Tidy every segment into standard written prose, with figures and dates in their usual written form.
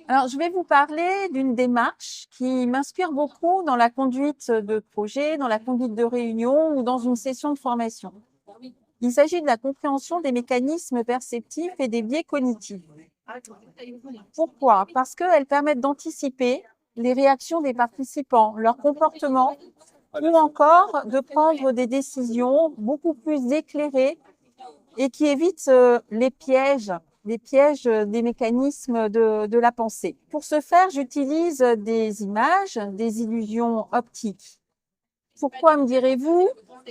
Alors, je vais vous parler d'une démarche qui m'inspire beaucoup dans la conduite de projet, dans la conduite de réunion ou dans une session de formation. Il s'agit de la compréhension des mécanismes perceptifs et des biais cognitifs. Pourquoi? Parce qu'elles permettent d'anticiper les réactions des participants, leur comportement, ou encore de prendre des décisions beaucoup plus éclairées et qui évitent les pièges des mécanismes de la pensée. Pour ce faire, j'utilise des images, des illusions optiques. Pourquoi me direz-vous?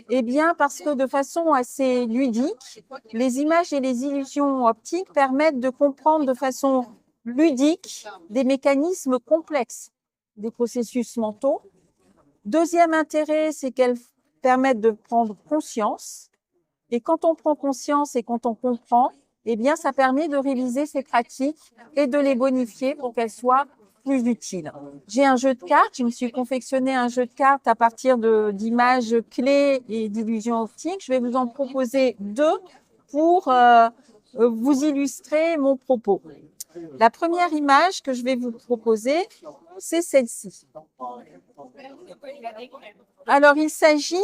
Eh bien, parce que de façon assez ludique, les images et les illusions optiques permettent de comprendre de façon ludique des mécanismes complexes des processus mentaux. Deuxième intérêt, c'est qu'elles permettent de prendre conscience. Et quand on prend conscience et quand on comprend, eh bien, ça permet de réviser ces pratiques et de les bonifier pour qu'elles soient plus utiles. J'ai un jeu de cartes, je me suis confectionné un jeu de cartes à partir d'images clés et d'illusions optiques. Je vais vous en proposer deux pour vous illustrer mon propos. La première image que je vais vous proposer, c'est celle-ci. Alors, il s'agit,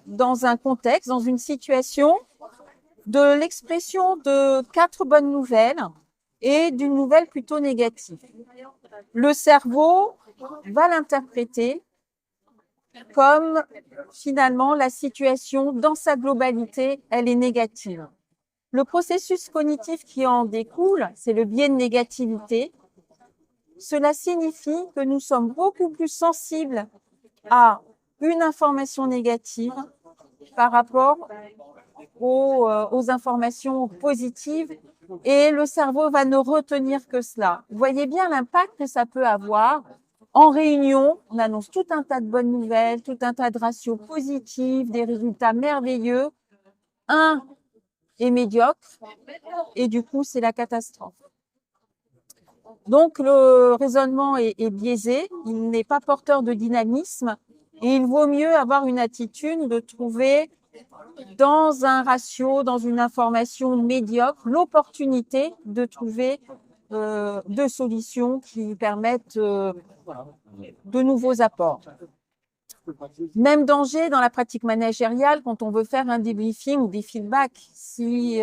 dans un contexte, dans une situation, de l'expression de 4 bonnes nouvelles et d'une nouvelle plutôt négative. Le cerveau va l'interpréter comme finalement la situation dans sa globalité, elle est négative. Le processus cognitif qui en découle, c'est le biais de négativité. Cela signifie que nous sommes beaucoup plus sensibles à une information négative par rapport aux informations positives et le cerveau va ne retenir que cela. Vous voyez bien l'impact que ça peut avoir. En réunion, on annonce tout un tas de bonnes nouvelles, tout un tas de ratios positifs, des résultats merveilleux. Un est médiocre et du coup, c'est la catastrophe. Donc, le raisonnement est biaisé, il n'est pas porteur de dynamisme et il vaut mieux avoir une attitude de trouver dans un ratio, dans une information médiocre, l'opportunité de trouver deux solutions qui permettent de nouveaux apports. Même danger dans la pratique managériale quand on veut faire un débriefing ou des feedbacks. Si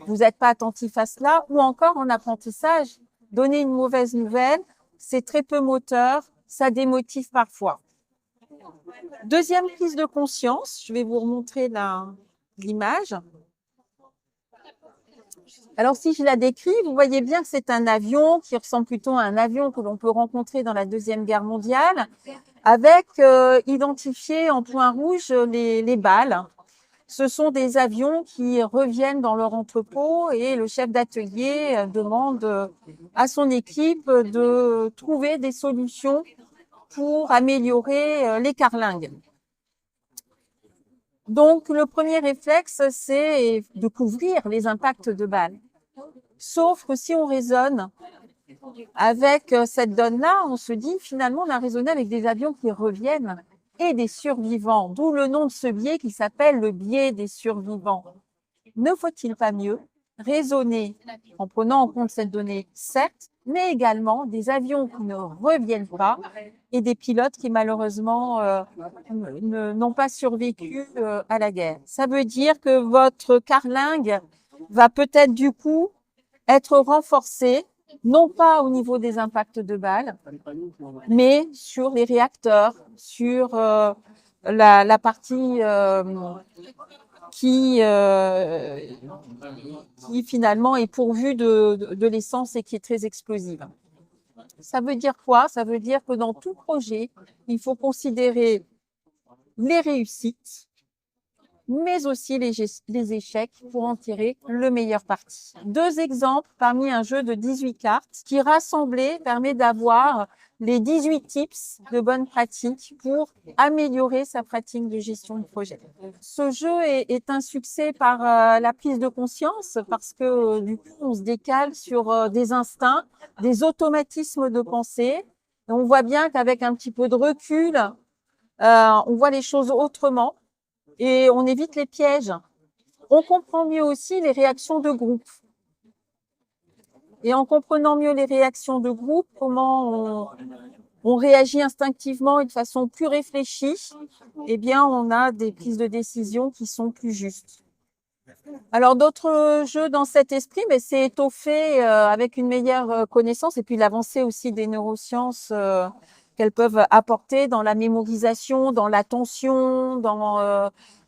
vous n'êtes pas attentif à cela, ou encore en apprentissage, donner une mauvaise nouvelle, c'est très peu moteur, ça démotive parfois. Deuxième prise de conscience, je vais vous remontrer l'image. Alors, si je la décris, vous voyez bien que c'est un avion qui ressemble plutôt à un avion que l'on peut rencontrer dans la Deuxième Guerre mondiale, avec identifié en point rouge les balles. Ce sont des avions qui reviennent dans leur entrepôt et le chef d'atelier demande à son équipe de trouver des solutions pour améliorer les carlingues. Donc, le premier réflexe, c'est de couvrir les impacts de balles. Sauf que si on raisonne avec cette donne-là, on se dit finalement on a raisonné avec des avions qui reviennent et des survivants, d'où le nom de ce biais qui s'appelle le biais des survivants. Ne faut-il pas mieux raisonner en prenant en compte cette donnée, certes, mais également des avions qui ne reviennent pas et des pilotes qui malheureusement n'ont pas survécu à la guerre. Ça veut dire que votre carlingue va peut-être du coup être renforcé, non pas au niveau des impacts de balles, mais sur les réacteurs, sur la partie qui finalement est pourvue de l'essence et qui est très explosive. Ça veut dire quoi? Ça veut dire que dans tout projet, il faut considérer les réussites, mais aussi les échecs pour en tirer le meilleur parti. Deux exemples parmi un jeu de 18 cartes qui, rassemblés, permet d'avoir les 18 tips de bonnes pratiques pour améliorer sa pratique de gestion de projet. Ce jeu est un succès par la prise de conscience parce que du coup, on se décale sur des instincts, des automatismes de pensée. Et on voit bien qu'avec un petit peu de recul, on voit les choses autrement. Et on évite les pièges. On comprend mieux aussi les réactions de groupe. Et en comprenant mieux les réactions de groupe, comment on réagit instinctivement et de façon plus réfléchie, eh bien, on a des prises de décision qui sont plus justes. Alors, d'autres jeux dans cet esprit, mais c'est étoffé avec une meilleure connaissance et puis l'avancée aussi des neurosciences qu'elles peuvent apporter dans la mémorisation, dans l'attention,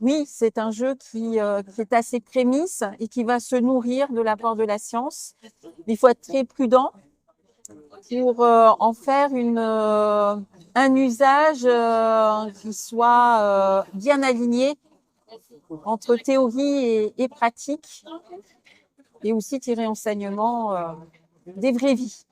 oui, c'est un jeu qui est assez prémisse et qui va se nourrir de l'apport de la science. Il faut être très prudent pour en faire un usage qui soit bien aligné entre théorie et pratique, et aussi tirer enseignement des vraies vies.